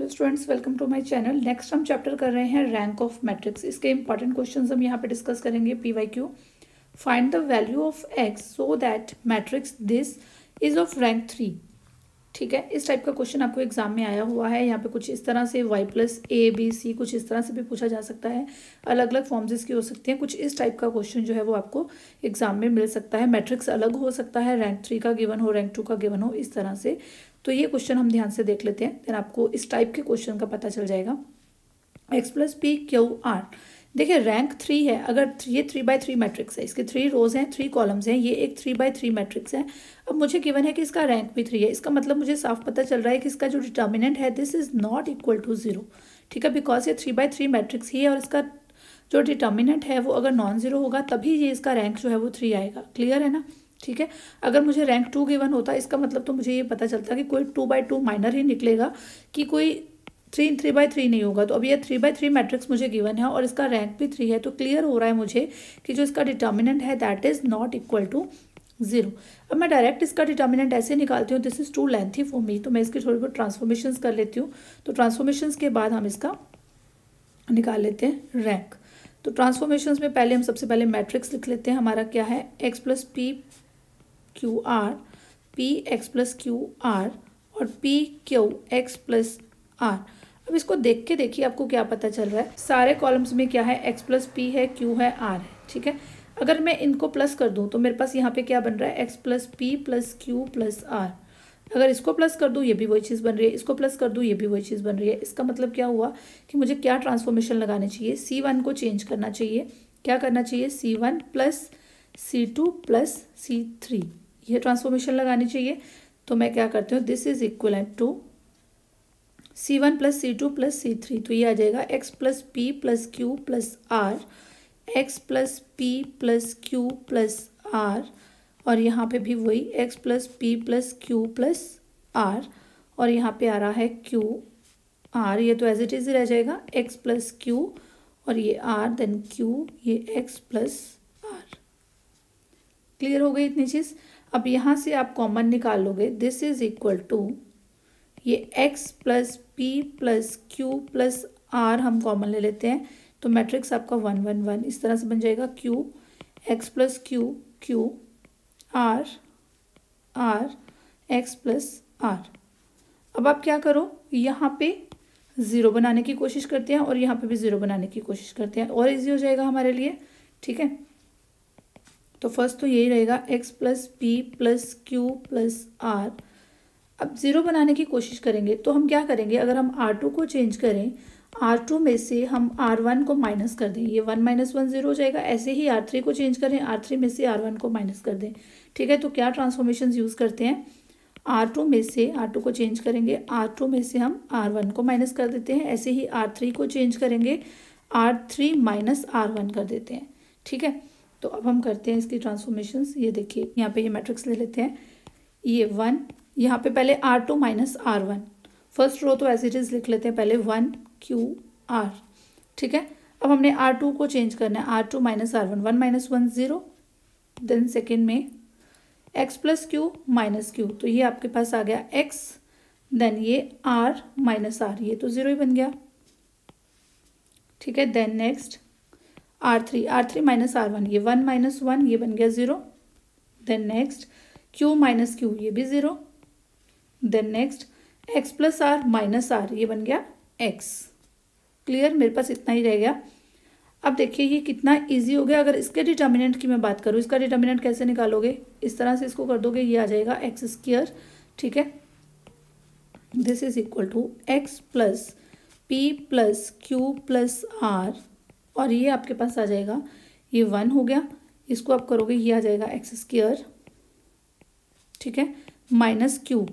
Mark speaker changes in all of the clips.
Speaker 1: Hello students, welcome to my channel. Next हम chapter कर रहे हैं रैंक ऑफ मैट्रिक्स। इसके इंपॉर्टेंट क्वेश्चंस हम यहाँ पे डिस्कस करेंगे। PYQ, find the value of X so that matrix this is of rank 3। ठीक है, इस टाइप का क्वेश्चन आपको एग्जाम में आया हुआ है। यहाँ पे कुछ इस तरह से y+a b c कुछ इस तरह से भी पूछा जा सकता है। अलग अलग फॉर्म्स इसकी हो सकती हैं। कुछ इस टाइप का क्वेश्चन जो है वो आपको एग्जाम में मिल सकता है। मैट्रिक्स अलग हो सकता है, रैंक 3 का गिवन हो, रैंक 2 का गिवन हो, इस तरह से। तो ये क्वेश्चन हम ध्यान से देख लेते हैं, देन आपको इस टाइप के क्वेश्चन का पता चल जाएगा। x+p/q/r, देखिए रैंक 3 है। अगर ये 3x3 मैट्रिक्स है, इसके 3 रोज हैं, 3 कॉलम्स हैं, ये एक 3x3 मैट्रिक्स है। अब मुझे गिवन है कि इसका रैंक भी 3 है। इसका मतलब मुझे साफ पता चल रहा है कि इसका जो डिटर्मिनेंट है this is not equal to 0। ठीक है, बिकॉज ये 3x3 मैट्रिक्स ही है और इसका जो डिटर्मिनेंट है वो अगर नॉन जीरो होगा तभी ये इसका रैंक जो है वो 3 आएगा। क्लियर है ना? ठीक है, अगर मुझे रैंक 2 गिवन होता इसका मतलब तो मुझे ये पता चलता कि कोई 2x2 माइनर ही निकलेगा, कि कोई 3x3 नहीं होगा। तो अब ये 3x3 मैट्रिक्स मुझे गिवन है और इसका रैंक भी 3 है, तो क्लियर हो रहा है मुझे कि जो इसका डिटर्मिनेंट है that is not equal to 0। अब मैं डायरेक्ट इसका डिटर्मिनेंट ऐसे निकालती हूँ, this is too lengthy for me, तो मैं इसकी थोड़ी बहुत ट्रांसफॉर्मेशंस कर लेती हूँ। तो ट्रांसफॉर्मेशंस के बाद हम इसका निकाल लेते हैं रैंक। तो ट्रांसफॉर्मेशंस में पहले हम सबसे पहले मैट्रिक्स लिख लेते हैं। हमारा क्या है, x+p/q/r, p(x+q/r) और p(q)(x+r)। अब इसको देख के देखिए आपको क्या पता चल रहा है। सारे कॉलम्स में क्या है, x+p है, q है, r है। ठीक है, अगर मैं इनको प्लस कर दूं तो मेरे पास यहाँ पे क्या बन रहा है, x+p+q+r। अगर इसको प्लस कर दूं ये भी वही चीज़ बन रही है, इसको प्लस कर दूं ये भी वही चीज़ बन रही है। इसका मतलब क्या हुआ कि मुझे क्या ट्रांसफॉर्मेशन लगानी चाहिए, C1 को चेंज करना चाहिए। क्या करना चाहिए, C1 + C2 + C3, ये ट्रांसफॉर्मेशन लगानी चाहिए। तो मैं क्या करती हूँ, this is equivalent to C1 + C2 + C3, तो ये आ जाएगा x+p+q+r, x+p+q+r, और यहाँ पे भी वही x+p+q+r, और यहाँ पे आ रहा है q/r, ये तो एज इट इज ही रह जाएगा, x+q और ये r, देन q, ये x+r। क्लियर हो गई इतनी चीज़। अब यहाँ से आप कॉमन निकाल लोगे, दिस इज इक्वल टू ये x+p+q+r हम कॉमन ले लेते हैं, तो मैट्रिक्स आपका 1 1 1 इस तरह से बन जाएगा, q, x+q, q, r, r, x+r। अब आप क्या करो, यहाँ पे 0 बनाने की कोशिश करते हैं और यहाँ पे भी 0 बनाने की कोशिश करते हैं, और इजी हो जाएगा हमारे लिए। ठीक है, तो फर्स्ट तो यही रहेगा x+p+q+r। अब 0 बनाने की कोशिश करेंगे तो हम क्या करेंगे, अगर हम R2 को चेंज करें, R2 में से हम R1 को माइनस कर दें, ये 1 - 1 0 हो जाएगा। ऐसे ही R3 को चेंज करें, R3 में से R1 को माइनस कर दें। ठीक है, तो क्या ट्रांसफॉर्मेशन यूज़ करते हैं, R2 में से R2 को चेंज करेंगे, R2 में से हम R1 को माइनस कर देते हैं। ऐसे ही R3 को चेंज करेंगे, R3 - R1 कर देते हैं। ठीक है, तो अब हम करते हैं इसकी ट्रांसफॉर्मेशंस। ये देखिए यहाँ पे ये मैट्रिक्स ले लेते हैं, ये 1, यहाँ पे पहले R2 - R1, फर्स्ट रो तो एज इट इज लिख लेते हैं पहले 1 QR। ठीक है, अब हमने R2 को चेंज करना है, R2 - R1, 1 - 1 0, देन सेकेंड में x+q - q, तो ये आपके पास आ गया x, देन ये r - r, ये तो 0 ही बन गया। ठीक है, देन नेक्स्ट R3 - R1, ये 1 - 1, ये बन गया 0। देन नेक्स्ट q - q, ये भी 0। देन नेक्स्ट x+r - r, ये बन गया x। क्लियर, मेरे पास इतना ही रह गया। अब देखिए ये कितना इजी हो गया। अगर इसके डिटर्मिनेंट की मैं बात करूँ, इसका डिटर्मिनेंट कैसे निकालोगे, इस तरह से इसको कर दोगे, ये आ जाएगा x²। ठीक है, this is equal to x+p+q+r, और ये आपके पास आ जाएगा, ये 1 हो गया, इसको आप करोगे ये आ जाएगा x²। ठीक है, -q,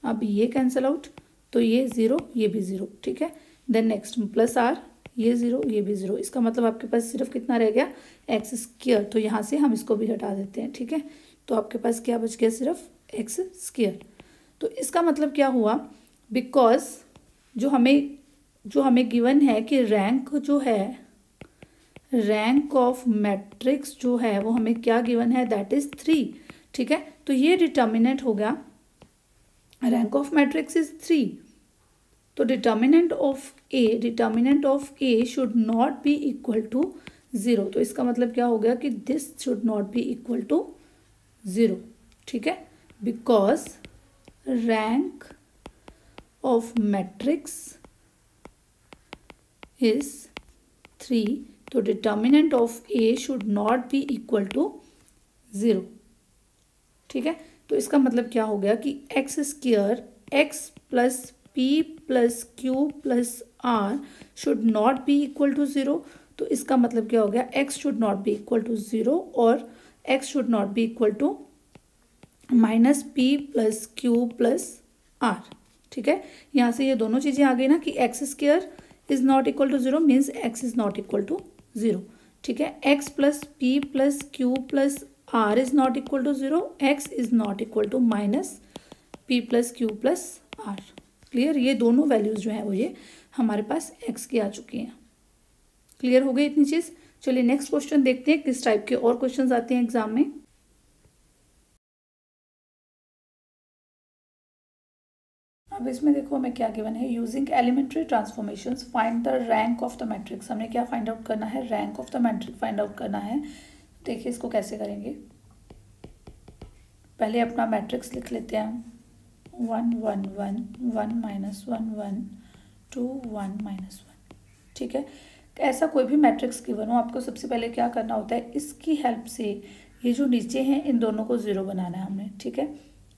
Speaker 1: अब ये कैंसिल आउट, तो ये 0, ये भी 0। ठीक है, देन नेक्स्ट +r, ये 0, ये भी 0। इसका मतलब आपके पास सिर्फ कितना रह गया, x²। तो यहाँ से हम इसको भी हटा देते हैं। ठीक है, तो आपके पास क्या बच गया, सिर्फ x²। तो इसका मतलब क्या हुआ, बिकॉज जो हमें गिवन है कि रैंक जो है, रैंक ऑफ मैट्रिक्स जो है वो हमें क्या गिवन है, दैट इज 3। ठीक है, तो ये डिटर्मिनेंट हो गया, रैंक ऑफ मैट्रिक्स इज 3। तो determinant of A should not be equal to 0। तो इसका मतलब क्या हो गया कि this should not be equal to 0, ठीक है, because rank of matrix is 3। तो determinant of A should not be equal to 0, ठीक है। तो इसका मतलब क्या हो गया कि X square X plus P plus Q plus R should not be equal to 0। तो इसका मतलब क्या हो गया, X should not be equal to 0 और X should not be equal to minus P plus Q plus R, ठीक है। यहाँ से ये दोनों चीज़ें आ गई ना कि X square is not equal to 0 means X is not equal to 0, ठीक है। X plus P plus Q plus R is not equal to 0, X is not equal to minus P plus Q plus R. Clear, ये दोनों values जो हैं वो ये हमारे पास x की आ चुकी हैं। क्लियर हो गई इतनी चीज़। चलिए नेक्स्ट क्वेश्चन देखते हैं किस टाइप के और क्वेश्चंस आते हैं एग्जाम में। अब इसमें देखो हमें क्या गिवन है, using elementary transformations find the rank of the matrix. हमने क्या फाइंड आउट करना है, rank of the matrix find out करना है। देखिए इसको कैसे करेंगे, पहले अपना मैट्रिक्स लिख लेते हैं हम, 1 1 1 1 माइनस 1 1 2 1 माइनस 1, ठीक है। ऐसा कोई भी मैट्रिक्स गिवन हो, आपको सबसे पहले क्या करना होता है, इसकी हेल्प से ये जो नीचे हैं इन दोनों को 0 बनाना है हमने, ठीक है।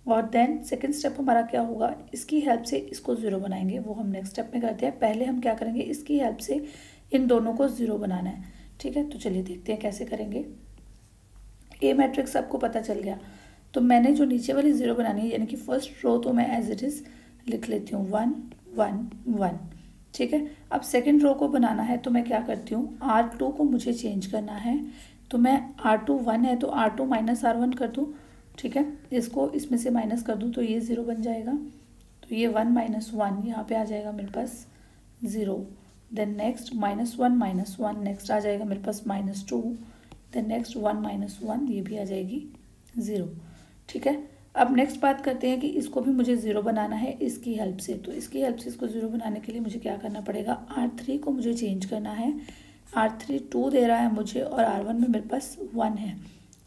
Speaker 1: और देन सेकंड स्टेप हमारा क्या होगा, इसकी हेल्प से इसको 0 बनाएंगे, वो हम नेक्स्ट स्टेप में करते हैं। पहले हम क्या करेंगे, इसकी हेल्प से इन दोनों को 0 बनाना है, ठीक है। तो चलिए देखते हैं कैसे करेंगे। ए मैट्रिक्स आपको पता चल गया, तो मैंने जो नीचे वाली 0 बनानी है, यानी कि फर्स्ट रो तो मैं एज इट इज़ लिख लेती हूँ 1 1 1, ठीक है। अब सेकंड रो को बनाना है तो मैं क्या करती हूँ, R2 को मुझे चेंज करना है, तो मैं R2 1 है तो R2 माइनस R1 कर दूँ, ठीक है। इसको इसमें से माइनस कर दूँ तो ये 0 बन जाएगा, तो ये 1 माइनस 1 यहाँ पे आ जाएगा मेरे पास 0। देन नेक्स्ट माइनस 1 नेक्स्ट आ जाएगा मेरे पास -2, देन नेक्स्ट 1 माइनस 1 ये भी आ जाएगी 0, ठीक है। अब नेक्स्ट बात करते हैं कि इसको भी मुझे 0 बनाना है इसकी हेल्प से। तो इसकी हेल्प से इसको 0 बनाने के लिए मुझे क्या करना पड़ेगा, R3 को मुझे चेंज करना है। R3 2 दे रहा है मुझे और R1 में मेरे पास 1 है,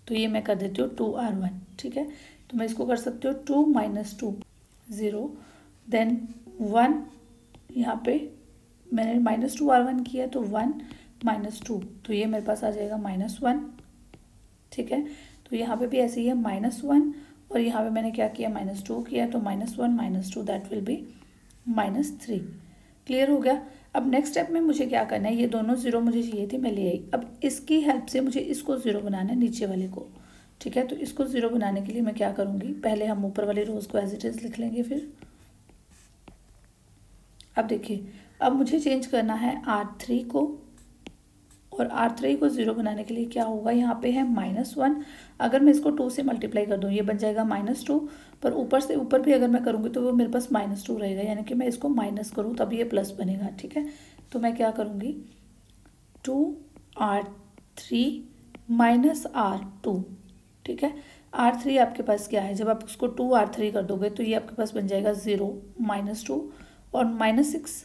Speaker 1: तो ये मैं कर देती हूँ 2R1, ठीक है। तो मैं इसको कर सकती हूँ 2 माइनस 2 0, देन 1 यहाँ पे मैंने -2R1 किया तो 1 माइनस 2, तो ये मेरे पास आ जाएगा -1, ठीक है। तो यहाँ पे भी ऐसे ही है -1 और यहाँ पे मैंने क्या किया, -2 किया, तो -1 -2 दैट विल बी -3। क्लियर हो गया। अब नेक्स्ट स्टेप में मुझे क्या करना है, ये दोनों 0 मुझे चाहिए थी, मैं ले आई। अब इसकी हेल्प से मुझे इसको 0 बनाना है, नीचे वाले को, ठीक है। तो इसको 0 बनाने के लिए मैं क्या करूँगी, पहले हम ऊपर वाली रोज को एज इट इज़ लिख लेंगे। फिर अब देखिए, अब मुझे चेंज करना है R3 को, और R3 को 0 बनाने के लिए क्या होगा, यहाँ पे है -1, अगर मैं इसको 2 से मल्टीप्लाई कर दूँ ये बन जाएगा -2, पर ऊपर से ऊपर भी अगर मैं करूँगी तो वो मेरे पास -2 रहेगा, यानी कि मैं इसको माइनस करूँ तब ये प्लस बनेगा, ठीक है। तो मैं क्या करूँगी, 2R3 माइनस R2, ठीक है। R3 आपके पास क्या है, जब आप उसको 2R3 कर दोगे तो ये आपके पास बन जाएगा 0 -2 और -6,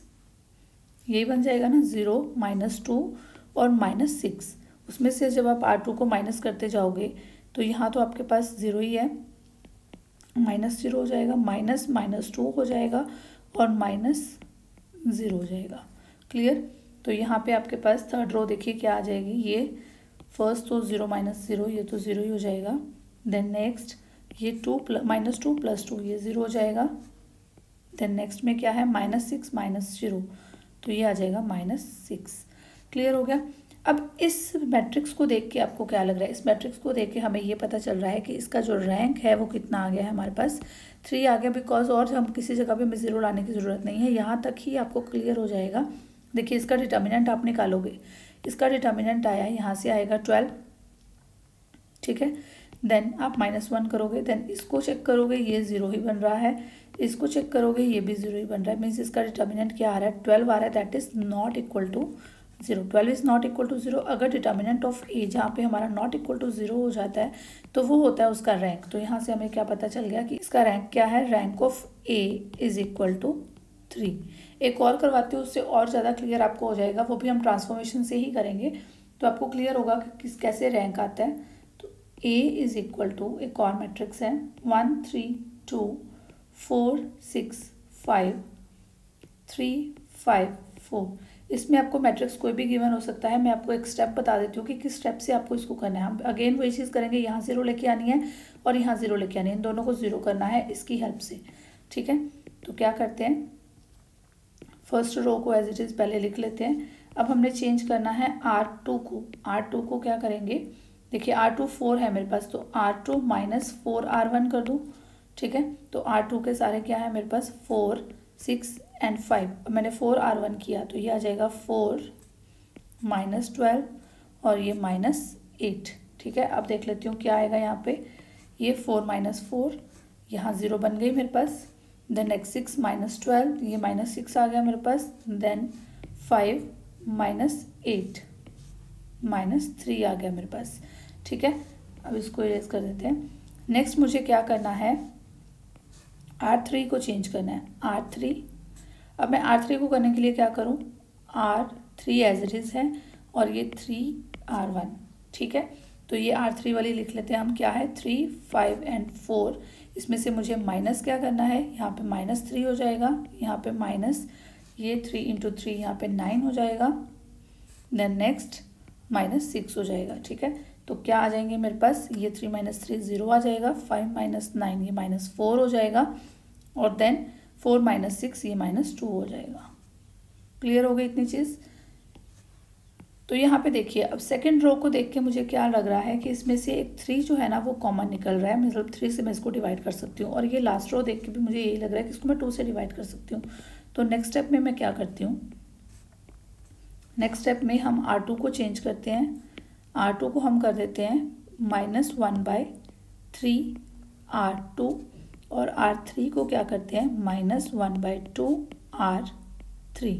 Speaker 1: यही बन जाएगा ना, 0 -2 और -6। उसमें से जब आप R2 को माइनस करते जाओगे तो यहाँ तो आपके पास 0 ही है, -0 हो जाएगा, -2 हो जाएगा और -0 हो जाएगा। क्लियर। तो यहाँ पे आपके पास थर्ड रो देखिए क्या आ जाएगी, ये फर्स्ट तो 0 -0 ये तो 0 ही हो जाएगा, देन नेक्स्ट ये -2 + 2 ये 0 हो जाएगा, देन नेक्स्ट में क्या है, -6 -0 तो ये आ जाएगा -6। क्लियर हो गया। अब इस मैट्रिक्स को देख के आपको क्या लग रहा है, इस मैट्रिक्स को देख के हमें ये पता चल रहा है कि इसका जो रैंक है वो कितना आ गया है, हमारे पास 3 आ गया, बिकॉज और हम किसी जगह पे हमें 0 लाने की ज़रूरत नहीं है, यहाँ तक ही आपको क्लियर हो जाएगा। देखिए इसका डिटर्मिनेंट आप निकालोगे, इसका डिटर्मिनेंट आया है, यहाँ से आएगा 12, ठीक है। देन आप -1 करोगे, देन इसको चेक करोगे ये 0 ही बन रहा है, इसको चेक करोगे ये भी 0 ही बन रहा है, मीन्स इसका डिटर्मिनेंट क्या आ रहा है, 12 आ रहा है, that is not equal to 0। 12 is not equal to 0। अगर डिटर्मिनेंट ऑफ ए जहाँ पे हमारा नॉट इक्वल टू 0 हो जाता है तो वो होता है उसका रैंक। तो यहाँ से हमें क्या पता चल गया कि इसका रैंक क्या है, rank of A is equal to 3। एक और करवाती हूँ, उससे और ज़्यादा क्लियर आपको हो जाएगा, वो भी हम ट्रांसफॉर्मेशन से ही करेंगे, तो आपको क्लियर होगा कि कैसे रैंक आता है। तो A इज इक्वल टू, एक और मैट्रिक्स है 1 3 2 4 6 5 3 5 4। इसमें आपको मैट्रिक्स कोई भी गिवन हो सकता है। मैं आपको एक स्टेप बता देती हूँ कि किस स्टेप से आपको इसको करना है। हम अगेन वही चीज़ करेंगे, यहाँ 0 लेके आनी है और यहाँ 0 लेके आनी है, इन दोनों को 0 करना है इसकी हेल्प से। ठीक है, तो क्या करते हैं, फर्स्ट रो को एज इट इज़ पहले लिख लेते हैं। अब हमने चेंज करना है R2 को। R2 को क्या करेंगे, देखिए R2 4 है मेरे पास, तो R2 माइनस 4R1 कर दूँ। ठीक है, तो R2 के सारे क्या है मेरे पास 4 6 एंड 5। मैंने 4R1 किया तो ये आ जाएगा 4 माइनस 12 और ये माइनस 8। ठीक है, अब देख लेती हूँ क्या आएगा यहाँ पे, ये 4 माइनस 4, यहाँ 0 बन गई मेरे पास। देन नेक्स्ट 6 माइनस 12, ये माइनस 6 आ गया मेरे पास। देन 5 माइनस 8 माइनस 3 आ गया मेरे पास। ठीक है, अब इसको इरेज कर देते हैं। नेक्स्ट मुझे क्या करना है, R3 को चेंज करना है। R3, अब मैं R3 को करने के लिए क्या करूँ, R3 एज इट इज़ है और ये 3R1। ठीक है, तो ये R3 वाली लिख लेते हैं हम, क्या है 3 5 एंड 4। इसमें से मुझे माइनस क्या करना है, यहाँ पे माइनस 3 हो जाएगा, यहाँ पे माइनस ये 3 इंटू 3 यहाँ पे 9 हो जाएगा। देन नेक्स्ट माइनस 6 हो जाएगा। ठीक है, तो क्या आ जाएंगे मेरे पास, ये 3 माइनस 3 0 आ जाएगा, 5 माइनस 9 ये माइनस 4 हो जाएगा, और देन 4 माइनस 6 ये माइनस 2 हो जाएगा। क्लियर हो गई इतनी चीज़। तो यहाँ पे देखिए, अब सेकंड रो को देख के मुझे क्या लग रहा है कि इसमें से एक 3 जो है ना वो कॉमन निकल रहा है, मतलब 3 से मैं इसको डिवाइड कर सकती हूँ। और ये लास्ट रो देख के भी मुझे यही लग रहा है कि इसको मैं 2 से डिवाइड कर सकती हूँ। तो नेक्स्ट स्टेप में मैं क्या करती हूँ, नेक्स्ट स्टेप में हम R2 को चेंज करते हैं। R2 को हम कर देते हैं -1/3 R2, और R3 को क्या करते हैं -1/2 R3।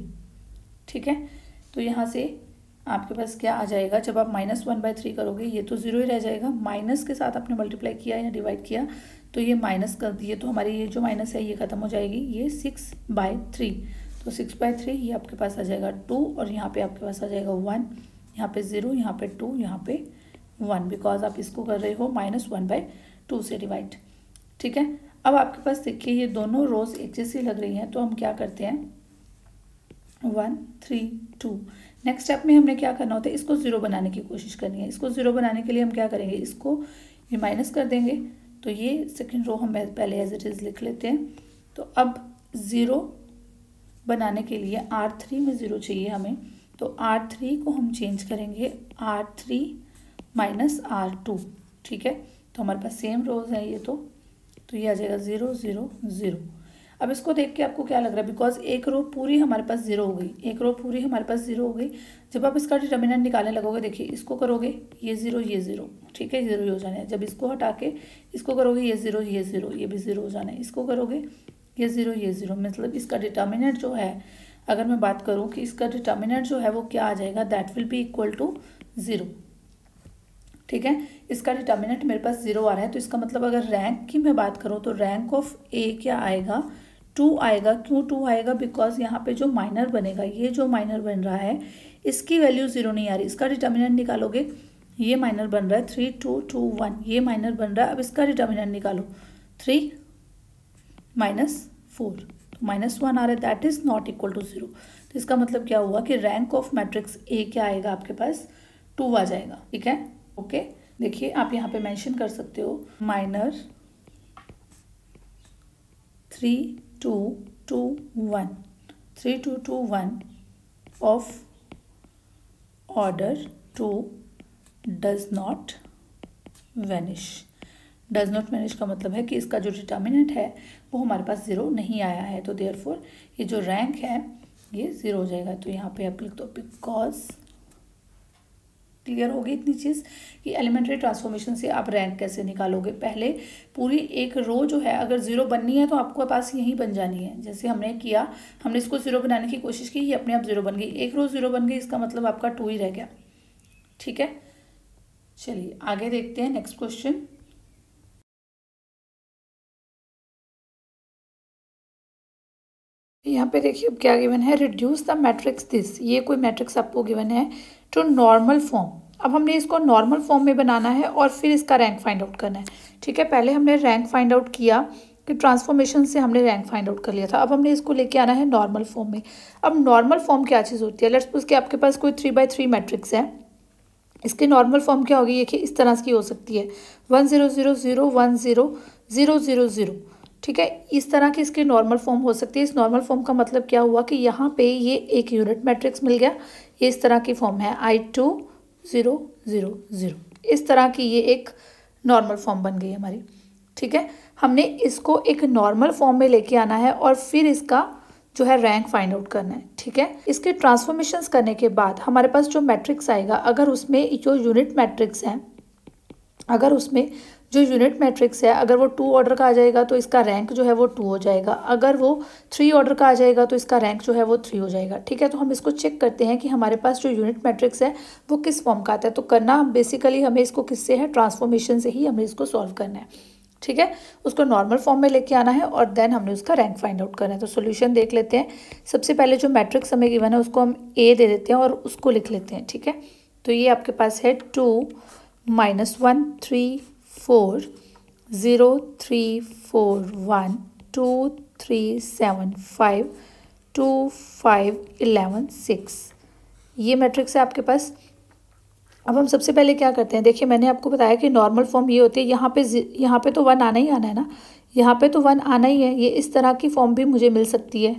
Speaker 1: ठीक है, तो यहाँ से आपके पास क्या आ जाएगा, जब आप -1/3 करोगे ये तो 0 ही रह जाएगा, माइनस के साथ आपने मल्टीप्लाई किया या डिवाइड किया तो ये माइनस कर दिए, तो हमारी ये जो माइनस है ये ख़त्म हो जाएगी, ये 6/3। तो 6/3 ये आपके पास आ जाएगा 2, और यहाँ पे आपके पास आ जाएगा 1, यहाँ पे 0, यहाँ पे 2, यहाँ पे 1, बिकॉज आप इसको कर रहे हो -1/2 से डिवाइड। ठीक है, अब आपके पास देखिए ये दोनों रोज एक जैसी लग रही हैं, तो हम क्या करते हैं 1 3 2। नेक्स्ट स्टेप में हमने क्या करना होता है, इसको 0 बनाने की कोशिश करनी है। इसको 0 बनाने के लिए हम क्या करेंगे, इसको ये माइनस कर देंगे, तो ये सेकंड रो हम पहले एज इट इज़ लिख लेते हैं। तो अब 0 बनाने के लिए R3 में 0 चाहिए हमें, तो R3 को हम चेंज करेंगे R3 माइनस R2। ठीक है, तो हमारे पास सेम रोज है ये, तो ये आ जाएगा 0 0 0। अब इसको देख के आपको क्या लग रहा है, बिकॉज एक रो पूरी हमारे पास 0 हो गई, एक रो पूरी हमारे पास 0 हो गई। जब आप इसका डिटर्मिनेंट निकालने लगोगे, देखिए इसको करोगे ये 0 ये 0, ठीक है 0 ही हो जाना है। जब इसको हटा के इसको करोगे ये 0 ये 0, ये भी 0 हो जाना है। इसको करोगे ये 0 ये 0, मतलब इसका डिटर्मिनेंट जो है, अगर मैं बात करूँ कि इसका डिटर्मिनेंट जो है वो क्या आ जाएगा, that will be equal to 0। ठीक है, इसका डिटर्मिनेंट मेरे पास 0 आ रहा है, तो इसका मतलब अगर रैंक की मैं बात करूँ तो रैंक ऑफ ए क्या आएगा, 2 आएगा। क्यों 2 आएगा, बिकॉज यहाँ पे जो माइनर बनेगा, ये जो माइनर बन रहा है इसकी वैल्यू 0 नहीं आ रही। इसका डिटर्मिनेंट निकालोगे, ये माइनर बन रहा है 3 2 2 1, ये माइनर बन रहा है। अब इसका डिटर्मिनेंट निकालो 3 माइनस 4, तो -1 आ रहा है, that is not equal to 0। तो इसका मतलब क्या हुआ कि रैंक ऑफ मैट्रिक्स ए क्या आएगा आपके पास, 2 आ जाएगा। ठीक है, ओके देखिए आप यहाँ पे मेंशन कर सकते हो minor 3 2 2 1, 3 2 2 1 of order 2 does not vanish. Does not vanish का मतलब है कि इसका जो डिटर्मिनेंट है वो हमारे पास 0 नहीं आया है, तो देयरफॉर ये जो रैंक है ये 0 हो जाएगा। तो यहाँ पे आप लिख दो बिकॉज। क्लियर होगी इतनी चीज़ कि एलिमेंट्री ट्रांसफॉर्मेशन से आप रैंक कैसे निकालोगे। पहले पूरी एक रो जो है अगर 0 बननी है तो आपको पास यही बन जानी है, जैसे हमने किया, हमने इसको 0 बनाने की कोशिश की, ये अपने आप 0 बन गई। एक रो 0 बन गई, इसका मतलब आपका 2 ही रह गया। ठीक है, चलिए आगे देखते हैं नेक्स्ट क्वेश्चन। यहाँ पे देखिए अब क्या गिवन है, रिड्यूस द मैट्रिक्स दिस, ये कोई मैट्रिक्स आपको गिवन है टू नॉर्मल फॉर्म। अब हमने इसको नॉर्मल फॉर्म में बनाना है और फिर इसका रैंक फाइंड आउट करना है। ठीक है, पहले हमने रैंक फाइंड आउट किया कि ट्रांसफॉर्मेशन से हमने रैंक फाइंड आउट कर लिया था। अब हमने इसको लेके आना है नॉर्मल फॉर्म में। अब नॉर्मल फॉर्म क्या चीज़ होती है, लेट्स सपोज कि आपके पास कोई 3/3 मैट्रिक्स है, इसकी नॉर्मल फॉर्म क्या होगी, देखिए इस तरह की हो सकती है 1 0 0 0 1 0 0 0 0। ठीक है, इस तरह की इसकी नॉर्मल फॉर्म हो सकती है। इस नॉर्मल फॉर्म का मतलब क्या हुआ कि यहाँ पे ये एक यूनिट मैट्रिक्स मिल गया, ये इस तरह की फॉर्म है I2 0 0 0, इस तरह की ये एक नॉर्मल फॉर्म बन गई हमारी। ठीक है, हमने इसको एक नॉर्मल फॉर्म में लेके आना है और फिर इसका जो है रैंक फाइंड आउट करना है। ठीक है, इसके ट्रांसफॉर्मेशंस करने के बाद हमारे पास जो मैट्रिक्स आएगा, अगर उसमें जो यूनिट मैट्रिक्स है, अगर उसमें जो यूनिट मैट्रिक्स है अगर वो 2 ऑर्डर का आ जाएगा तो इसका रैंक जो है वो 2 हो जाएगा। अगर वो 3 ऑर्डर का आ जाएगा तो इसका रैंक जो है वो 3 हो जाएगा। ठीक है, तो हम इसको चेक करते हैं कि हमारे पास जो यूनिट मैट्रिक्स है वो किस फॉर्म का आता है। तो करना बेसिकली हमें इसको किससे है, ट्रांसफॉर्मेशन से ही हमें इसको सॉल्व करना है। ठीक है, उसको नॉर्मल फॉर्म में लेके आना है और देन हमने उसका रैंक फाइंड आउट करना है। तो सॉल्यूशन देख लेते हैं। सबसे पहले जो मैट्रिक्स हमें गिवन है उसको हम ए दे देते हैं और उसको लिख लेते हैं। ठीक है, तो ये आपके पास है 2 -1 3 4 0 3 4 1 2 3 7 5 2 5 11 6, ये मैट्रिक्स है आपके पास। अब हम सबसे पहले क्या करते हैं, देखिए मैंने आपको बताया कि नॉर्मल फॉर्म ये होती है, यहाँ पे तो 1 आना ही आना है ना, यहाँ पे तो 1 आना ही है। ये इस तरह की फॉर्म भी मुझे मिल सकती है।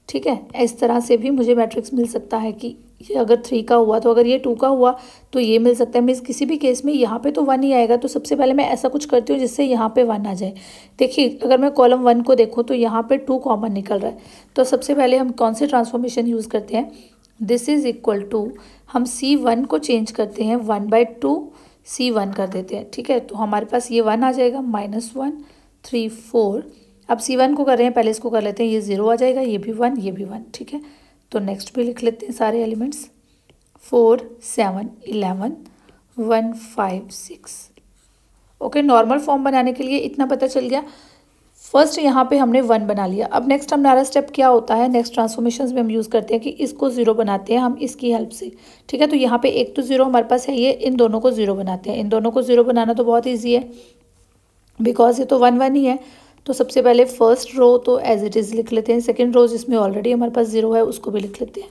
Speaker 1: ठीक है, इस तरह से भी मुझे मैट्रिक्स मिल सकता है कि ये अगर 3 का हुआ तो अगर ये 2 का हुआ तो ये मिल सकता है। मीन्स किसी भी केस में यहाँ पे तो 1 ही आएगा। तो सबसे पहले मैं ऐसा कुछ करती हूँ जिससे यहाँ पे 1 आ जाए। देखिए अगर मैं कॉलम 1 को देखूँ तो यहाँ पे 2 कॉमन निकल रहा है। तो सबसे पहले हम कौन से ट्रांसफॉर्मेशन यूज़ करते हैं, दिस इज इक्वल टू, हम C1 को चेंज करते हैं 1/2 C1 कर देते हैं। ठीक है, तो हमारे पास ये 1 आ जाएगा, -1 3 4। अब C1 को कर रहे हैं, पहले इसको कर लेते हैं, ये 0 आ जाएगा, ये भी 1 ये भी 1। ठीक है, तो नेक्स्ट भी लिख लेते हैं सारे एलिमेंट्स, 4 7 11 1 5 6। ओके, नॉर्मल फॉर्म बनाने के लिए इतना पता चल गया। फर्स्ट यहाँ पे हमने 1 बना लिया। अब नेक्स्ट हमारा स्टेप क्या होता है, नेक्स्ट ट्रांसफॉर्मेशंस में हम यूज़ करते हैं कि इसको 0 बनाते हैं हम इसकी हेल्प से। ठीक है, तो यहाँ पे एक तो 0 हमारे पास है, ये इन दोनों को 0 बनाते हैं। इन दोनों को 0 बनाना तो बहुत ईजी है बिकॉज ये तो 1 1 ही है। तो सबसे पहले फर्स्ट रो तो एज इट इज़ लिख लेते हैं, सेकेंड रो जिसमें ऑलरेडी हमारे पास 0 है उसको भी लिख लेते हैं।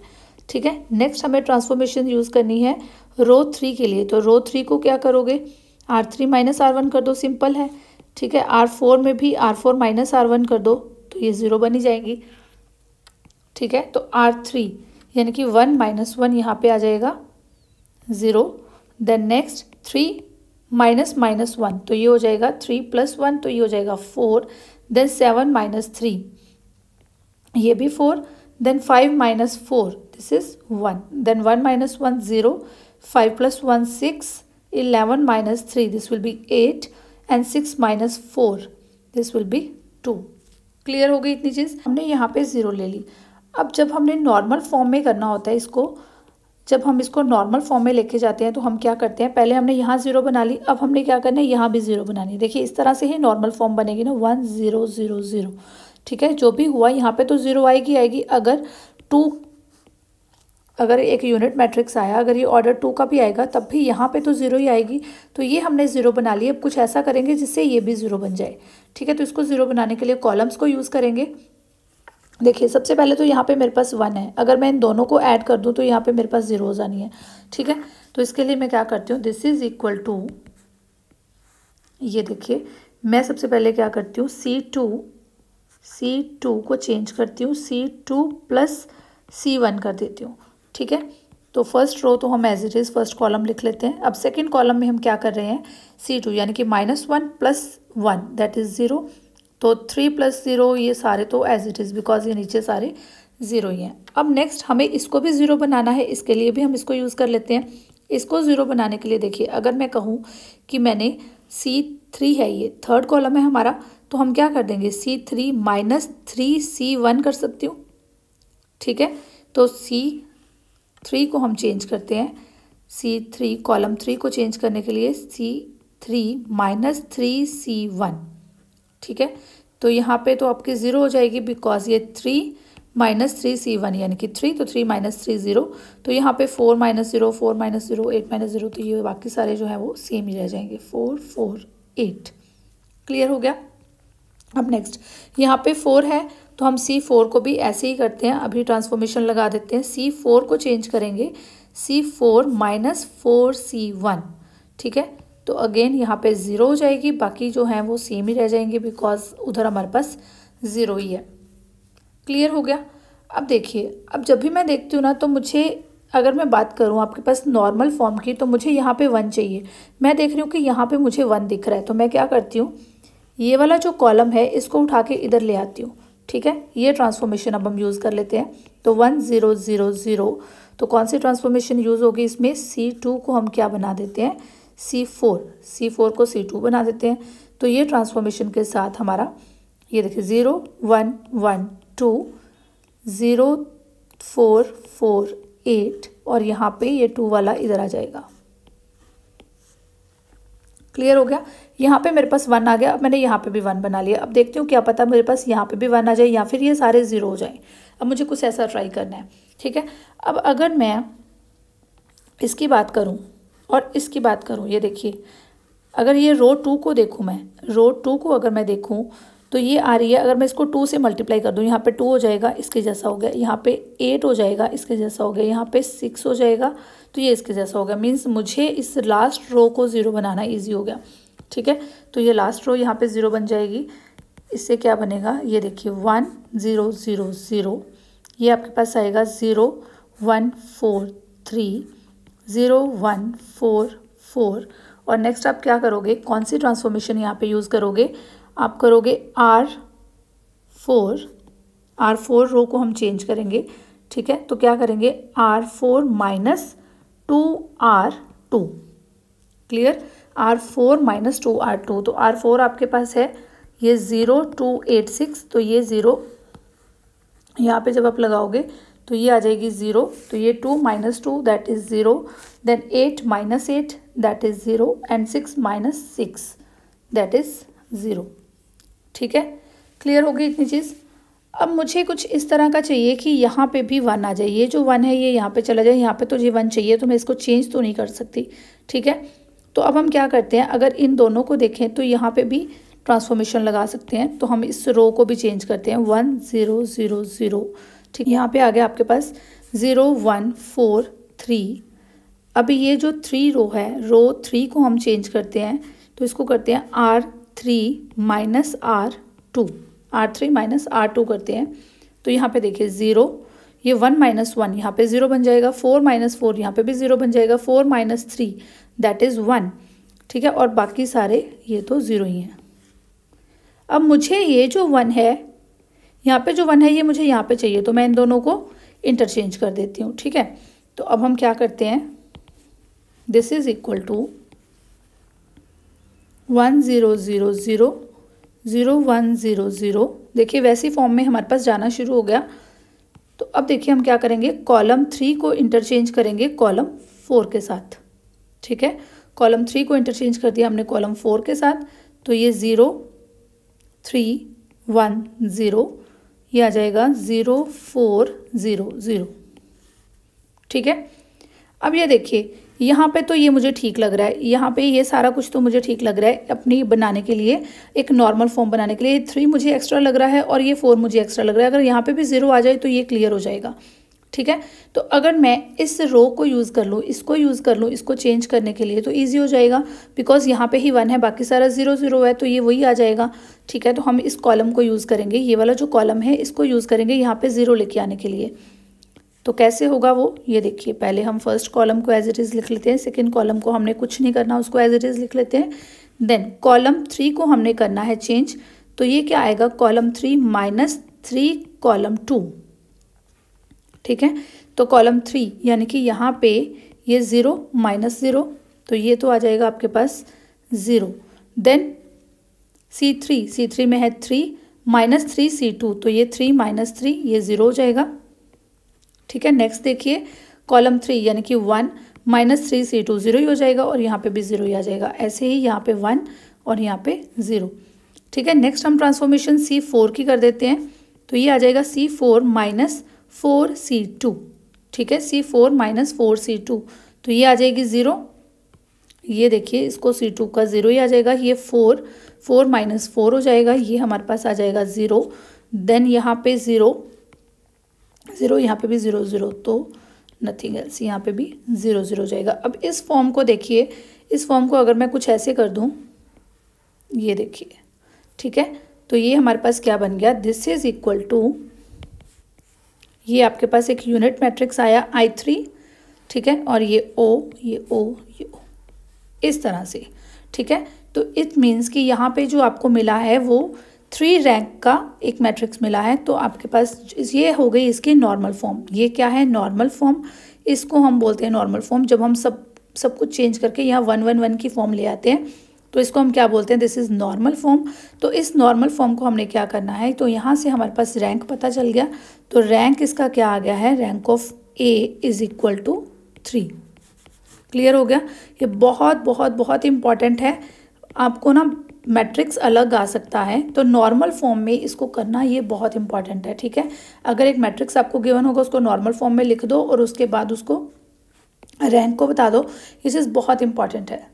Speaker 1: ठीक है, नेक्स्ट हमें ट्रांसफॉर्मेशन यूज़ करनी है रो 3 के लिए। तो रो 3 को क्या करोगे, R3 - R1 कर दो, सिंपल है। ठीक है, R4 में भी R4 - R1 कर दो तो ये 0 बनी जाएगी। ठीक है, तो R3 यानी कि 1 - 1 यहाँ पे आ जाएगा 0। देन नेक्स्ट 3 - -1 तो ये हो जाएगा 3 + 1 तो ये हो जाएगा 4। देन 7 - 3 ये भी 4। Then 5 - 4 this is 1। Then 1 - 1 0, 5 + 1 6, 11 - 3 this will be 8 and 6 - 4 this will be 2। Clear हो गई इतनी चीज़, हमने यहाँ पे 0 ले ली। अब जब हमने नॉर्मल फॉर्म में करना होता है इसको, जब हम इसको नॉर्मल फॉर्म में लेके जाते हैं तो हम क्या करते हैं, पहले हमने यहाँ 0 बना ली, अब हमने क्या करना है यहाँ भी 0 बनानी है। देखिए इस तरह से ही नॉर्मल फॉर्म बनेगी ना, 1 0 0 0। ठीक है, जो भी हुआ यहाँ पे तो 0 आएगी। अगर एक यूनिट मैट्रिक्स आया, अगर ये ऑर्डर 2 का भी आएगा तब भी यहाँ पे तो 0 ही आएगी। तो ये हमने 0 बना लिया। अब कुछ ऐसा करेंगे जिससे ये भी 0 बन जाए। ठीक है, तो इसको 0 बनाने के लिए कॉलम्स को यूज़ करेंगे। देखिए सबसे पहले तो यहाँ पे मेरे पास 1 है, अगर मैं इन दोनों को ऐड कर दूँ तो यहाँ पे मेरे पास 0 हो जानी है। ठीक है, तो इसके लिए मैं क्या करती हूँ, दिस इज इक्वल टू, ये देखिए मैं सबसे पहले क्या करती हूँ, C2 को चेंज करती हूँ, C2 + C1 कर देती हूँ। ठीक है, तो फर्स्ट रो तो हम as it is first column लिख लेते हैं। अब सेकेंड कॉलम में हम क्या कर रहे हैं, C2 यानी कि -1 + 1 दैट इज़ 0। तो 3 + 0 ये सारे तो एज इट इज़ बिकॉज ये नीचे सारे 0 ही हैं। अब नेक्स्ट हमें इसको भी 0 बनाना है, इसके लिए भी हम इसको यूज़ कर लेते हैं। इसको 0 बनाने के लिए देखिए अगर मैं कहूँ कि मैंने C3 है, ये थर्ड कॉलम है हमारा, तो हम क्या कर देंगे, C3 - 3 C1 कर सकती हूँ। ठीक है, तो C3 को हम चेंज करते हैं, C3 कॉलम 3 को चेंज करने के लिए C3 - 3 C1। ठीक है, तो यहाँ पे तो आपकी 0 हो जाएगी बिकॉज ये 3 -3C1 यानी कि 3, तो 3 - 3 0, तो यहाँ पे 4 - 0 4 - 0 8 - 0, तो ये बाकी सारे जो हैं वो सेम ही रह जाएंगे, 4 4 8। क्लियर हो गया। अब नेक्स्ट यहाँ पे 4 है तो हम C4 को भी ऐसे ही करते हैं, अभी ट्रांसफॉर्मेशन लगा देते हैं। C4 को चेंज करेंगे C4 - 4C1, ठीक है। तो अगेन यहाँ पे 0 हो जाएगी, बाकी जो हैं वो सेम ही रह जाएंगे बिकॉज उधर हमारे पास 0 ही है। क्लियर हो गया। अब देखिए, अब जब भी मैं देखती हूँ ना, तो मुझे अगर मैं बात करूँ आपके पास नॉर्मल फॉर्म की, तो मुझे यहाँ पे 1 चाहिए। मैं देख रही हूँ कि यहाँ पे मुझे 1 दिख रहा है, तो मैं क्या करती हूँ, ये वाला जो कॉलम है इसको उठा के इधर ले आती हूँ, ठीक है। ये ट्रांसफॉर्मेशन अब हम यूज़ कर लेते हैं। तो 1 0 0 0, तो कौन सी ट्रांसफॉर्मेशन यूज़ होगी इसमें, C2 को हम क्या बना देते हैं, C4 को C2 बना देते हैं। तो ये ट्रांसफॉर्मेशन के साथ हमारा ये देखिए 0 1 1 2 0 4 4 8, और यहाँ पे ये 2 वाला इधर आ जाएगा। क्लियर हो गया। यहाँ पे मेरे पास 1 आ गया, अब मैंने यहाँ पे भी 1 बना लिया। अब देखती हूँ क्या पता मेरे पास यहाँ पे भी 1 आ जाए या फिर ये सारे 0 हो जाए। अब मुझे कुछ ऐसा ट्राई करना है, ठीक है। अब अगर मैं इसकी बात करूँ और इसकी बात करूँ, ये देखिए, अगर ये रो 2 को देखूँ, मैं रो 2 को अगर मैं देखूँ तो ये आ रही है, अगर मैं इसको 2 से मल्टीप्लाई कर दूँ, यहाँ पे 2 हो जाएगा, इसके जैसा हो गया, यहाँ पे 8 हो जाएगा, इसके जैसा हो गया, यहाँ पे 6 हो जाएगा, तो ये इसके जैसा हो गया। मीन्स मुझे इस लास्ट रो को 0 बनाना ईजी हो गया, ठीक है। तो ये लास्ट रो यहाँ पे 0 बन जाएगी। इससे क्या बनेगा, ये देखिए 1 0 0 0, ये आपके पास आएगा 0 1 4 3 0 1 4 4। और नेक्स्ट आप क्या करोगे, कौन सी ट्रांसफॉर्मेशन यहाँ पे यूज़ करोगे, आप करोगे R4 रो को हम चेंज करेंगे, ठीक है। तो क्या करेंगे, R4 - 2R2। Clear, R4 - 2R2। तो R4 आपके पास है ये 0 2 8 6, तो ये 0 यहाँ पे जब आप लगाओगे तो ये आ जाएगी 0, तो ये 2 - 2 that is 0, then 8 - 8 that is 0, and 6 - 6 that is 0, ठीक है। क्लियर हो गई इतनी चीज़। अब मुझे कुछ इस तरह का चाहिए कि यहाँ पे भी 1 आ जाए, ये जो 1 है ये यहाँ पे चला जाए, यहाँ पे तो ये 1 चाहिए, तो मैं इसको चेंज तो नहीं कर सकती, ठीक है। तो अब हम क्या करते हैं, अगर इन दोनों को देखें तो यहाँ पे भी ट्रांसफॉर्मेशन लगा सकते हैं। तो हम इस रो को भी चेंज करते हैं, 1 0 0 0, ठीक। यहाँ पे आ गया आपके पास 0 1 4 3। अभी ये जो 3 रो है, रो 3 को हम चेंज करते हैं, तो इसको करते हैं R3 - R2, R3 - R2 करते हैं। तो यहाँ पे देखिए 0, ये 1 - 1 यहाँ पे 0 बन जाएगा, 4 - 4 यहाँ पे भी 0 बन जाएगा, 4 - 3 दैट इज़ 1, ठीक है। और बाकी सारे ये तो 0 ही हैं। अब मुझे ये जो 1 है, यहाँ पे जो 1 है ये मुझे यहाँ पे चाहिए, तो मैं इन दोनों को इंटरचेंज कर देती हूँ, ठीक है। तो अब हम क्या करते हैं, दिस इज इक्वल टू 1 0 0 0 0 1 0 0। देखिए वैसी फॉर्म में हमारे पास जाना शुरू हो गया। तो अब देखिए हम क्या करेंगे, कॉलम 3 को इंटरचेंज करेंगे कॉलम 4 के साथ, ठीक है। कॉलम 3 को इंटरचेंज कर दिया हमने कॉलम 4 के साथ, तो ये 0 3 1 0, ये आ जाएगा 0 4 0 0, ठीक है। अब ये देखिए यहाँ पे तो ये मुझे ठीक लग रहा है, यहाँ पे ये सारा कुछ तो मुझे ठीक लग रहा है अपनी बनाने के लिए, एक नॉर्मल फॉर्म बनाने के लिए। 3 मुझे एक्स्ट्रा लग रहा है और ये 4 मुझे एक्स्ट्रा लग रहा है। अगर यहाँ पे भी 0 आ जाए तो ये क्लियर हो जाएगा, ठीक है। तो अगर मैं इस रो को यूज़ कर लूँ, इसको यूज़ कर लूँ, इसको चेंज करने के लिए, तो ईजी हो जाएगा बिकॉज यहाँ पे ही 1 है, बाकी सारा 0 0 है, तो ये वही आ जाएगा, ठीक है। तो हम इस कॉलम को यूज़ करेंगे, ये वाला जो कॉलम है इसको यूज़ करेंगे यहाँ पे 0 लेके आने के लिए। तो कैसे होगा वो, ये देखिए, पहले हम फर्स्ट कॉलम को एज इट इज़ लिख लेते हैं, सेकेंड कॉलम को हमने कुछ नहीं करना, उसको एज इट इज़ लिख लेते हैं। देन कॉलम 3 को हमने करना है चेंज, तो ये क्या आएगा, कॉलम 3 -3 कॉलम 2, ठीक है। तो कॉलम 3 यानी कि यहाँ पे ये 0 -0, तो ये तो आ जाएगा आपके पास 0। देन C3 में है 3 -3 C2, तो ये 3 -3 ये 0 हो जाएगा, ठीक है। नेक्स्ट देखिए कॉलम 3 यानी कि 1 -3 C2 0 ही हो जाएगा, और यहाँ पे भी 0 ही आ जाएगा। ऐसे ही यहाँ पे 1 और यहाँ पे 0, ठीक है। नेक्स्ट हम ट्रांसफॉर्मेशन C4 की कर देते हैं। तो ये आ जाएगा C4 माइनस 4C2, ठीक है, C4 माइनस 4C2, तो ये आ जाएगी 0। ये देखिए इसको C2 का 0 ही आ जाएगा, ये 4 माइनस 4 हो जाएगा, ये हमारे पास आ जाएगा 0। देन यहाँ पे 0 0, यहाँ पे भी 0 0, तो नथिंग एल्स, यहाँ पे भी 0 0 हो जाएगा। अब इस फॉर्म को देखिए, इस फॉर्म को अगर मैं कुछ ऐसे कर दूँ, ये देखिए, ठीक है, तो ये हमारे पास क्या बन गया, दिस इज इक्वल टू, ये आपके पास एक यूनिट मैट्रिक्स आया I3, ठीक है, और ये O, ये O, ये O, इस तरह से, ठीक है। तो इट मीन्स कि यहाँ पे जो आपको मिला है वो 3 रैंक का एक मैट्रिक्स मिला है। तो आपके पास ये हो गई इसकी नॉर्मल फॉर्म। ये क्या है, नॉर्मल फॉर्म, इसको हम बोलते हैं नॉर्मल फॉर्म। जब हम सब कुछ चेंज करके यहाँ 1 1 1 की फॉर्म ले आते हैं तो इसको हम क्या बोलते हैं, दिस इज़ नॉर्मल फॉर्म। तो इस नॉर्मल फॉर्म को हमने क्या करना है, तो यहाँ से हमारे पास रैंक पता चल गया। तो रैंक इसका क्या आ गया है, rank of A is equal to 3। Clear हो गया। ये बहुत बहुत बहुत इंपॉर्टेंट है। आपको ना मैट्रिक्स अलग आ सकता है, तो नॉर्मल फॉर्म में इसको करना ये बहुत इंपॉर्टेंट है, ठीक है। अगर एक मैट्रिक्स आपको गिवन होगा उसको नॉर्मल फॉर्म में लिख दो और उसके बाद उसको रैंक को बता दो, ये चीज़ बहुत इंपॉर्टेंट है।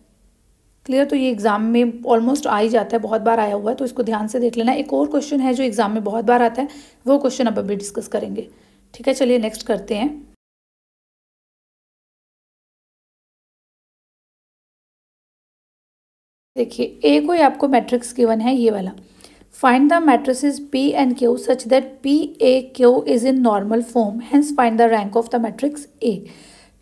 Speaker 1: क्लियर। तो ये एग्जाम में ऑलमोस्ट आ ही जाता है, बहुत बार आया हुआ है, तो इसको ध्यान से देख लेना। एक और क्वेश्चन है जो एग्जाम में बहुत बार आता है, वो क्वेश्चन अब अभी डिस्कस करेंगे, ठीक है। चलिए नेक्स्ट करते हैं। देखिए ए कोई आपको मैट्रिक्स गिवन है, ये वाला, find the matrices P and Q such that PAQ is in normal form, hence find the rank of the matrix A।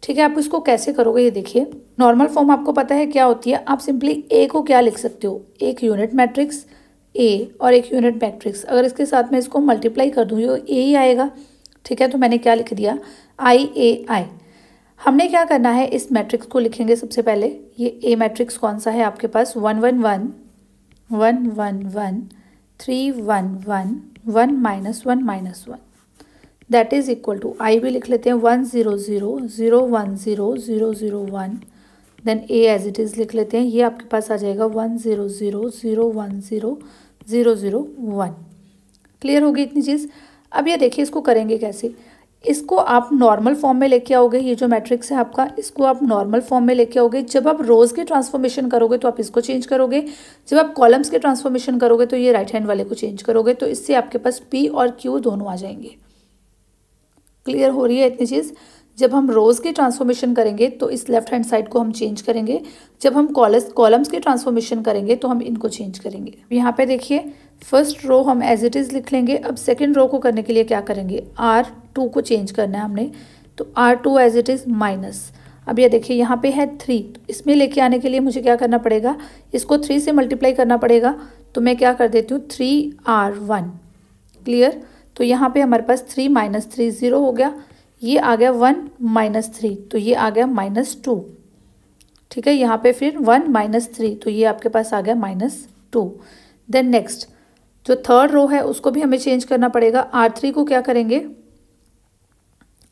Speaker 1: ठीक है, आप इसको कैसे करोगे, ये देखिए। नॉर्मल फॉर्म आपको पता है क्या होती है, आप सिंपली A को क्या लिख सकते हो, एक यूनिट मैट्रिक्स A और एक यूनिट मैट्रिक्स, अगर इसके साथ में इसको मल्टीप्लाई कर दूँ ये A ही आएगा, ठीक है। तो मैंने क्या लिख दिया, IAI। हमने क्या करना है, इस मैट्रिक्स को लिखेंगे सबसे पहले। ये ए मैट्रिक्स कौन सा है आपके पास, 1 1 1 1 1 1 3 1 1 1 -1 -1, दैट इज इक्वल टू, आई भी लिख लेते हैं 1 0 0 0 1 0 0 0 1, then A as it is लिख लेते हैं। ये आपके पास आ जाएगा 1 0 0 0 1 0 0 0 1। क्लियर होगी इतनी चीज़। अब ये देखिए इसको करेंगे कैसे, इसको आप नॉर्मल फॉर्म में लेके आओगे। ये जो मैट्रिक्स है आपका, इसको आप नॉर्मल फॉर्म में लेके आओगे। जब आप रोज़ के ट्रांसफॉर्मेशन करोगे तो आप इसको चेंज करोगे, जब आप कॉलम्स के ट्रांसफॉर्मेशन करोगे तो ये राइट हैंड वाले को चेंज करोगे। तो इससे आपके पास P और Q दोनों आ जाएंगे। क्लियर हो रही है इतनी चीज़। जब हम रोज़ के ट्रांसफॉर्मेशन करेंगे तो इस लेफ्ट हैंड साइड को हम चेंज करेंगे, जब हम कॉलम्स के ट्रांसफॉर्मेशन करेंगे तो हम इनको चेंज करेंगे। यहाँ पे देखिए फर्स्ट रो हम एज इट इज़ लिख लेंगे। अब सेकंड रो को करने के लिए क्या करेंगे, R2 को चेंज करना है हमने, तो R2 as it is minus. अब ये देखिए यहाँ पे है 3, तो इसमें लेके आने के लिए मुझे क्या करना पड़ेगा, इसको 3 से मल्टीप्लाई करना पड़ेगा। तो मैं क्या कर देती हूँ, 3R1। क्लियर। तो यहाँ पे हमारे पास 3 - 3 0 हो गया, ये आ गया 1 - 3, तो ये आ गया -2। ठीक है, यहाँ पे फिर 1 - 3, तो ये आपके पास आ गया -2। देन नेक्स्ट जो थर्ड रो है उसको भी हमें चेंज करना पड़ेगा। R3 को क्या करेंगे,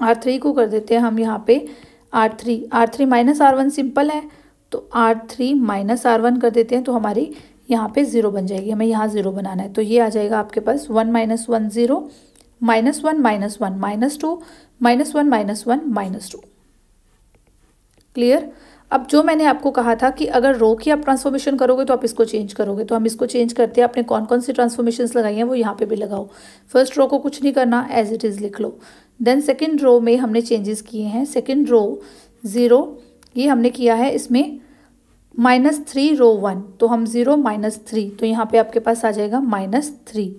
Speaker 1: R3 को कर देते हैं हम यहाँ पे R3 -R1 सिंपल है, तो R3 -R1 कर देते हैं, तो हमारी यहाँ पे 0 बन जाएगी। हमें यहाँ 0 बनाना है, तो ये आ जाएगा आपके पास 1 - 1 0 -1 -1 -2 -1 -1 -2। क्लियर। अब जो मैंने आपको कहा था कि अगर रो की आप ट्रांसफॉर्मेशन करोगे तो आप इसको चेंज करोगे, तो हम इसको चेंज करते हैं। आपने कौन कौन सी ट्रांसफॉर्मेशंस लगाई हैं वो यहाँ पे भी लगाओ। फर्स्ट रो को कुछ नहीं करना, एज इट इज़ लिख लो। देन सेकंड रो में हमने चेंजेस किए हैं। सेकंड रो 0 ये हमने किया है, इसमें -3 रो 1, तो हम 0 - 3, तो यहाँ पे आपके पास आ जाएगा -3।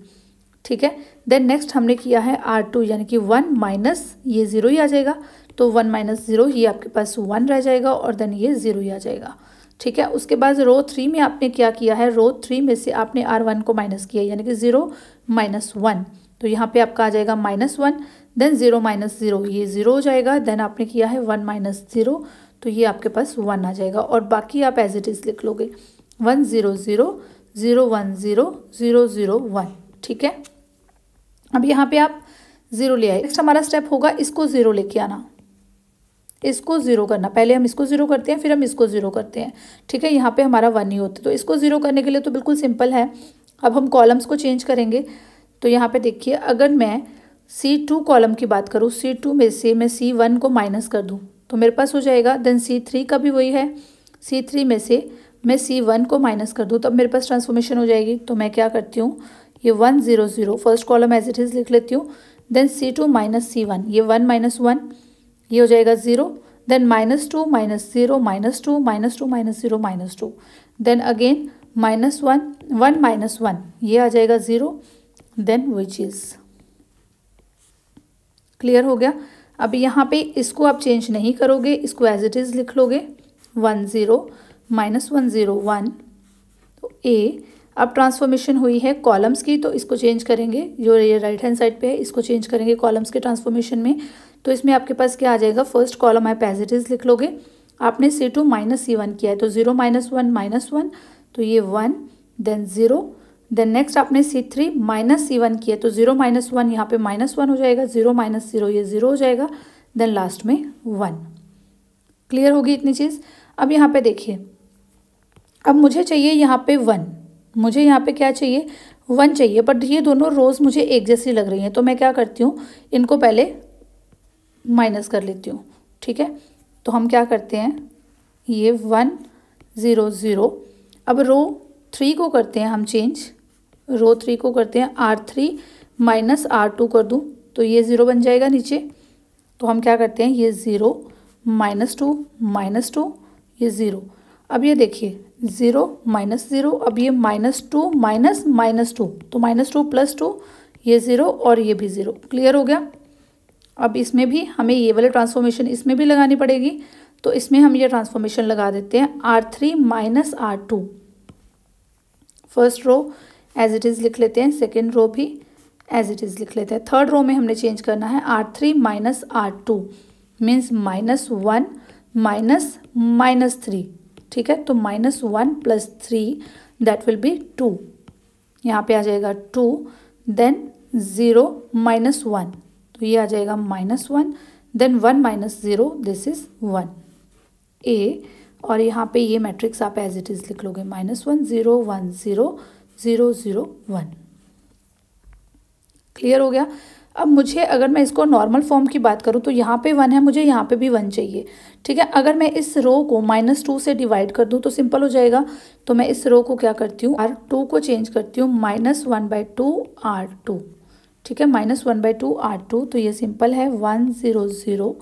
Speaker 1: ठीक है। देन नेक्स्ट हमने किया है R2 यानी कि 1 माइनस ये 0 ही आ जाएगा, तो 1 - 0 ये आपके पास 1 रह जाएगा और देन ये 0 ही आ जाएगा। ठीक है। उसके बाद रो 3 में आपने क्या किया है, रो 3 में से आपने R1 को माइनस किया यानी कि 0 - 1, तो यहाँ पे आपका आ जाएगा -1। देन 0 - 0 ये 0 हो जाएगा। देन आपने किया है 1 - 0, तो ये आपके पास 1 आ जाएगा और बाकी आप एज इट इज़ लिख लोगे 1 0 0 0 1 0 0 0 1। ठीक है। अब यहाँ पे आप 0 ले आए। नेक्स्ट हमारा स्टेप होगा इसको 0 लेके आना, इसको 0 करना। पहले हम इसको 0 करते हैं, फिर हम इसको 0 करते हैं। ठीक है, यहाँ पे हमारा 1 ही होता है, तो इसको 0 करने के लिए तो बिल्कुल सिंपल है। अब हम कॉलम्स को चेंज करेंगे, तो यहाँ पे देखिए, अगर मैं C2 कॉलम की बात करूँ, C2 में से मैं C1 को माइनस कर दूँ तो मेरे पास हो जाएगा। देन C3 का भी वही है, C3 में से मैं C1 को माइनस कर दूँ तब मेरे पास ट्रांसफॉर्मेशन हो जाएगी। तो मैं क्या करती हूँ, ये 1 0 0 first column as it is लिख लेती हूँ। देन C2 माइनस C1, ये 1 माइनस 1, ये हो जाएगा 0। देन -2 -0 -2 -2 -0 -2, देन अगेन -1 1 -1, ये आ जाएगा 0। देन विच इज़ क्लियर हो गया। अब यहाँ पे इसको आप चेंज नहीं करोगे, इसको एज इट इज़ लिख लोगे 1 0 -1 0 1। तो ए, अब ट्रांसफॉर्मेशन हुई है कॉलम्स की, तो इसको चेंज करेंगे, जो ये राइट हैंड साइड पे है इसको चेंज करेंगे कॉलम्स के ट्रांसफॉर्मेशन में। तो इसमें आपके पास क्या आ जाएगा, फर्स्ट कॉलम आप एज इट इज़ लिख लोगे। आपने C2 माइनस C1 किया है तो 0 -1 -1, तो ये 1, देन 0। देन नेक्स्ट आपने C3 माइनस C1 किया तो 0 -1, यहाँ पे -1 हो जाएगा, 0 -0 ये 0 हो जाएगा। देन लास्ट में 1। क्लियर होगी इतनी चीज़। अब यहाँ पे देखिए, अब मुझे चाहिए यहाँ पे 1, मुझे यहाँ पे क्या चाहिए, 1 चाहिए, बट ये दोनों रोज़ मुझे एक जैसी लग रही हैं। तो मैं क्या करती हूँ, इनको पहले माइनस कर लेती हूँ, ठीक है। तो हम क्या करते हैं, ये 1 0 0। अब रो 3 को करते हैं हम चेंज, रो 3 को करते हैं R3 माइनस R2 कर दूँ तो ये 0 बन जाएगा नीचे। तो हम क्या करते हैं, ये 0 -2 -2, ये 0। अब ये देखिए 0 -0, अब ये -2 -2, तो -2 + 2, ये 0 और ये भी 0। क्लियर हो गया। अब इसमें भी हमें ये वाले ट्रांसफॉर्मेशन इसमें भी लगानी पड़ेगी, तो इसमें हम ये ट्रांसफॉर्मेशन लगा देते हैं R3 minus R2। First row as it is लिख लेते हैं, सेकेंड रो भी एज इट इज़ लिख लेते हैं। थर्ड रो में हमने चेंज करना है R3 माइनस R2 मीन्स -1 -3, ठीक है। तो -1 + 3 दैट विल बी 2, यहाँ पे आ जाएगा 2। देन 0 -1, तो ये आ जाएगा -1। देन 1 -0, दिस इज़ 1 ए। और यहाँ पे ये मैट्रिक्स आप एज इट इज़ लिख लोगे, -1 0 1 0 0 0 1। क्लियर हो गया। अब मुझे, अगर मैं इसको नॉर्मल फॉर्म की बात करूँ तो यहाँ पे 1 है, मुझे यहाँ पे भी 1 चाहिए, ठीक है। अगर मैं इस रो को -2 से डिवाइड कर दूँ तो सिंपल हो जाएगा। तो मैं इस रो को क्या करती हूँ, R2 को चेंज करती हूँ -1/2 R2, ठीक है, -1/2 R2। तो ये सिंपल है 1 0 0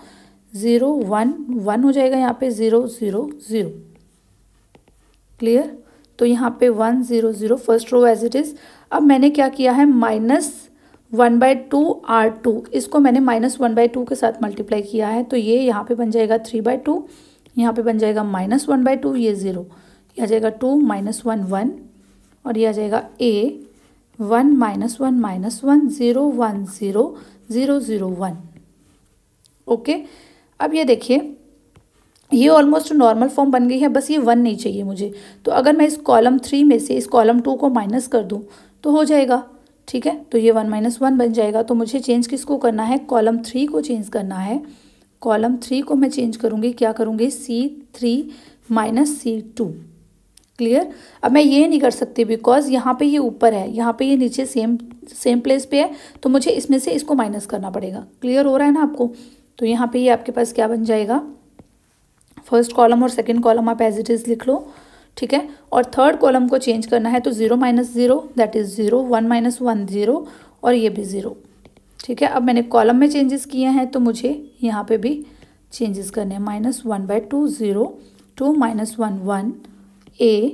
Speaker 1: 0 1 1 हो जाएगा, यहाँ पे 0 0 0। क्लियर। तो यहाँ पे 1 0 0 first row as it is. अब मैंने क्या किया है, -1/2 R2, इसको मैंने -1/2 के साथ मल्टीप्लाई किया है, तो ये यहाँ पे बन जाएगा 3/2, यहाँ पे बन जाएगा -1/2, ये 0, ये आ जाएगा 2 -1 1, और ये आ जाएगा A 1 -1 -1 0 1 0 0 0 1। ओके। अब ये देखिए, ये ऑलमोस्ट नॉर्मल फॉर्म बन गई है, बस ये 1 नहीं चाहिए मुझे। तो अगर मैं इस कॉलम 3 में से इस कॉलम 2 को माइनस कर दूँ तो हो जाएगा, ठीक है। तो ये 1 - 1 बन जाएगा। तो मुझे चेंज किसको करना है, कॉलम 3 को चेंज करना है। कॉलम 3 को मैं चेंज करूँगी, क्या करूँगी, C3 - C2। क्लियर। अब मैं ये नहीं कर सकती बिकॉज यहाँ पे ये ऊपर है, यहाँ पे ये नीचे सेम प्लेस पे है, तो मुझे इसमें से इसको माइनस करना पड़ेगा। क्लियर हो रहा है ना आपको। तो यहाँ पे ये आपके पास क्या बन जाएगा, फर्स्ट कॉलम और सेकंड कॉलम आप एज इट इज़ लिख लो, ठीक है। और थर्ड कॉलम को चेंज करना है तो 0 - 0 दैट इज़ 0, 1 - 1 0, और ये भी 0, ठीक है। अब मैंने कॉलम में चेंजेस किए हैं तो मुझे यहाँ पे भी चेंजेस करने हैं, -1/2 0 2 -1 1 A।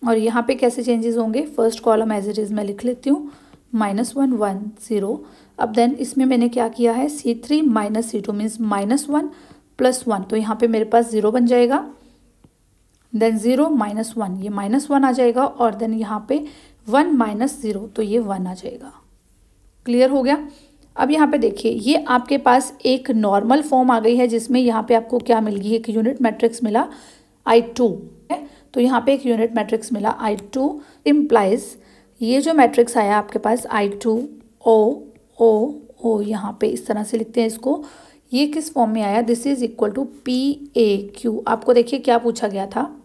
Speaker 1: और यहाँ पे कैसे चेंजेस होंगे, first column as it is मैं लिख लेती हूँ, -1 1 0। अब देन इसमें मैंने क्या किया है, C3 - C2 मीन्स -1 + 1, तो यहाँ पे मेरे पास 0 बन जाएगा। देन 0 -1, ये -1 आ जाएगा, और देन यहाँ पे 1 - 0, तो ये 1 आ जाएगा। क्लियर हो गया। अब यहाँ पे देखिए, ये आपके पास एक नॉर्मल फॉर्म आ गई है जिसमें यहाँ पे आपको क्या मिल गई, एक यूनिट मैट्रिक्स मिला I2 है। तो यहाँ पे एक यूनिट मैट्रिक्स मिला I2 इम्प्लाइज, ये जो मैट्रिक्स आया आपके पास I2 O O O, यहाँ पे इस तरह से लिखते हैं इसको, ये किस फॉर्म में आया, this is equal to PAQ। आपको देखिए क्या पूछा गया था,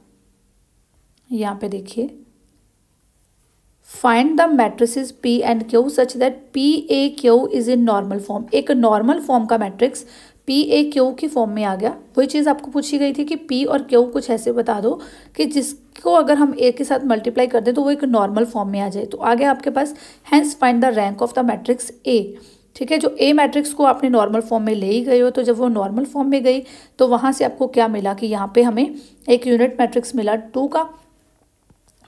Speaker 1: यहाँ पे देखिए find the matrices P and Q such that PAQ is in normal form. एक नॉर्मल फॉर्म का मैट्रिक्स PAQ की फॉर्म में आ गया। वही चीज़ आपको पूछी गई थी कि P और Q कुछ ऐसे बता दो कि जिसको अगर हम A के साथ मल्टीप्लाई कर दें तो वो एक नॉर्मल फॉर्म में आ जाए। तो आ गया आपके पास hence find the rank of the matrix A। ठीक है, जो A मैट्रिक्स को आपने नॉर्मल फॉर्म में ले ही गए हो, तो जब वो नॉर्मल फॉर्म में गई तो वहाँ से आपको क्या मिला कि यहाँ पे हमें एक यूनिट मैट्रिक्स मिला 2 का।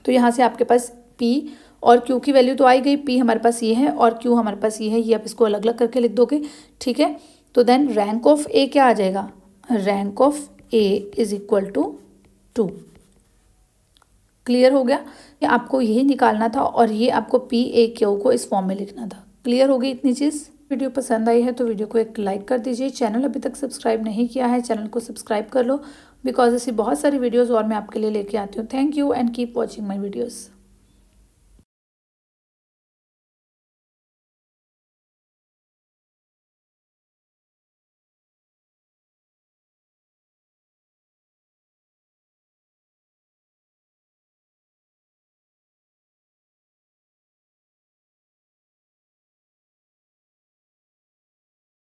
Speaker 1: तो यहाँ से आपके पास P और Q की वैल्यू तो आई गई। P हमारे पास ये है और Q हमारे पास ये है, ये आप इसको अलग अलग करके लिख दोगे। ठीक है, तो देन रैंक ऑफ A क्या आ जाएगा, rank of A is equal to 2। Clear हो गया, ये आपको यही निकालना था और ये आपको PAQ को इस फॉर्म में लिखना था। क्लियर हो गई इतनी चीज़। वीडियो पसंद आई है तो वीडियो को एक लाइक कर दीजिए। चैनल अभी तक सब्सक्राइब नहीं किया है, चैनल को सब्सक्राइब कर लो, बिकॉज ऐसी बहुत सारी वीडियोज़ और मैं आपके लिए लेके आती हूँ। Thank you and keep watching my videos.